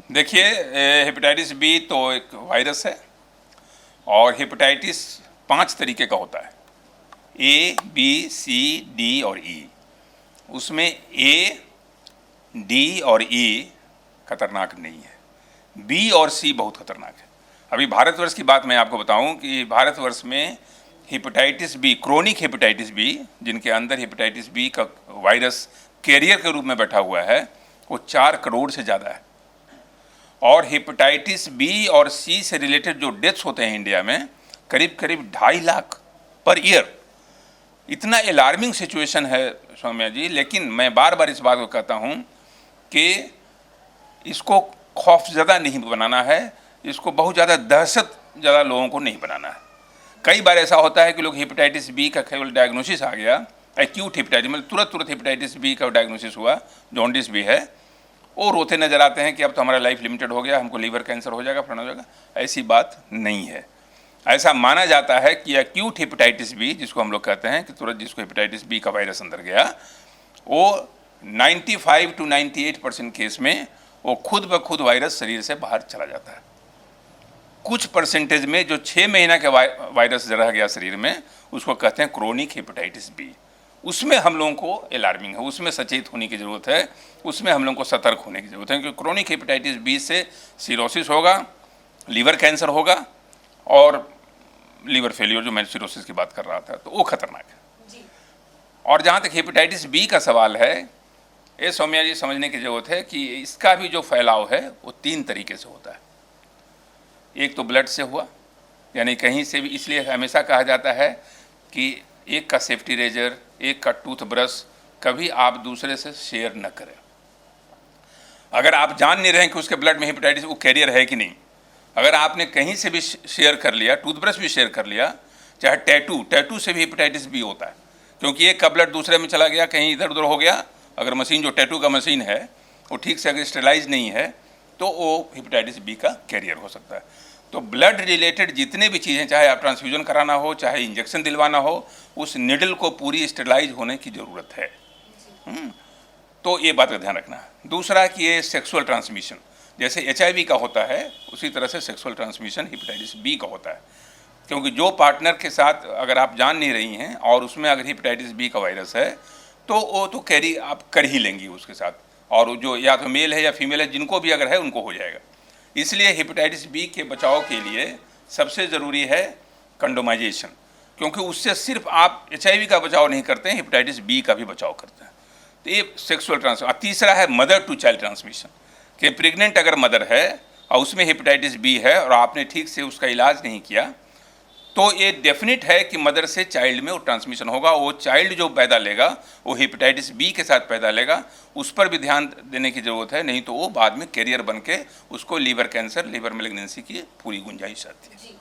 देखिए, hepatitis B तो एक वायरस है और हेपेटाइटिस 5 तरीके का होता है, ए, बी, सी, डी और ई। उसमें ए, डी और ई खतरनाक नहीं है, बी और सी बहुत खतरनाक है। अभी भारतवर्ष की बात मैं आपको बताऊं कि भारतवर्ष में hepatitis B, chronic hepatitis B, जिनके अंदर हेपेटाइटिस बी का वायरस कैरियर के रूप में बैठा हुआ है, वो 4 करोड़ से ज़्यादा है। और हेपेटाइटिस बी और सी से रिलेटेड जो डेथ्स होते हैं इंडिया में, करीब करीब 2.5 लाख पर ईयर। इतना अलार्मिंग सिचुएशन है सौम्या जी। लेकिन मैं बार बार इस बात को कहता हूँ कि इसको खौफजदा नहीं बनाना है, इसको बहुत ज़्यादा दहशत ज़्यादा लोगों को नहीं बनाना है। कई बार ऐसा होता है कि लोग हेपेटाइटिस बी का केवल डायग्नोसिस आ गया, एक्यूट हेपेटाइटिस, मतलब तुरंत हेपेटाइटिस बी का डायग्नोसिस हुआ, जॉन्डिस भी है, वो रोते नजर आते हैं कि अब तो हमारा लाइफ लिमिटेड हो गया, हमको लीवर कैंसर हो जाएगा, फलाना हो जाएगा। ऐसी बात नहीं है। ऐसा माना जाता है कि एक्यूट हेपेटाइटिस बी, जिसको हम लोग कहते हैं कि तुरंत जिसको हेपेटाइटिस बी का वायरस अंदर गया, वो 95 to 98% केस में वो खुद ब खुद वायरस शरीर से बाहर चला जाता है। कुछ परसेंटेज में जो 6 महीना के वायरस रह गया शरीर में, उसको कहते हैं क्रोनिक हेपेटाइटिस बी। उसमें हम लोगों को अलार्मिंग है, उसमें सचेत होने की ज़रूरत है, उसमें हम लोगों को सतर्क होने की ज़रूरत है, क्योंकि क्रोनिक हेपेटाइटिस बी से सिरोसिस होगा, लीवर कैंसर होगा और लीवर फेलियर, जो मैं सिरोसिस की बात कर रहा था, तो वो खतरनाक है। और जहाँ तक हेपेटाइटिस बी का सवाल है, ये सौम्या जी समझने की ज़रूरत है कि इसका भी जो फैलाव है वो 3 तरीके से होता है। एक तो ब्लड से हुआ, यानी कहीं से भी, इसलिए हमेशा कहा जाता है कि एक का सेफ्टी रेजर, एक का टूथब्रश कभी आप दूसरे से शेयर न करें। अगर आप जान नहीं रहे हैं कि उसके ब्लड में हेपेटाइटिस वो कैरियर है कि नहीं, अगर आपने कहीं से भी शेयर कर लिया, टूथब्रश भी शेयर कर लिया, चाहे टैटू से भी हेपेटाइटिस बी होता है, क्योंकि एक का ब्लड दूसरे में चला गया, कहीं इधर उधर हो गया। अगर मशीन, जो टैटू का मशीन है, वो ठीक से अगर स्टेलाइज नहीं है तो वो हेपेटाइटिस बी का कैरियर हो सकता है। तो ब्लड रिलेटेड जितने भी चीज़ें, चाहे आप ट्रांसफ्यूजन कराना हो, चाहे इंजेक्शन दिलवाना हो, उस निडल को पूरी स्टेलाइज होने की ज़रूरत है। तो ये बात का ध्यान रखना है। दूसरा कि ये सेक्सुअल ट्रांसमिशन, जैसे HIV का होता है, उसी तरह से सेक्सुअल ट्रांसमिशन हेपेटाइटिस बी का होता है। क्योंकि जो पार्टनर के साथ अगर आप जान नहीं रही हैं और उसमें अगर हेपेटाइटिस बी का वायरस है, तो वो तो कैरी आप कर ही लेंगी उसके साथ, और जो या तो मेल है या फीमेल है, जिनको भी अगर है उनको हो जाएगा। इसलिए हेपेटाइटिस बी के बचाव के लिए सबसे ज़रूरी है कंडोमाइजेशन, क्योंकि उससे सिर्फ आप HIV का बचाव नहीं करते हैं, हेपेटाइटिस बी का भी बचाव करते हैं। तो ये सेक्सुअल ट्रांसमिशन। तीसरा है मदर टू चाइल्ड ट्रांसमिशन, कि प्रेग्नेंट अगर मदर है और उसमें हेपेटाइटिस बी है और आपने ठीक से उसका इलाज नहीं किया, तो ये डेफिनेट है कि मदर से चाइल्ड में वो ट्रांसमिशन होगा। वो चाइल्ड जो पैदा लेगा वो हेपेटाइटिस बी के साथ पैदा लेगा, उस पर भी ध्यान देने की ज़रूरत है, नहीं तो वो बाद में कैरियर बन के उसको लीवर कैंसर, लीवर मैलिग्नेंसी की पूरी गुंजाइश आती है।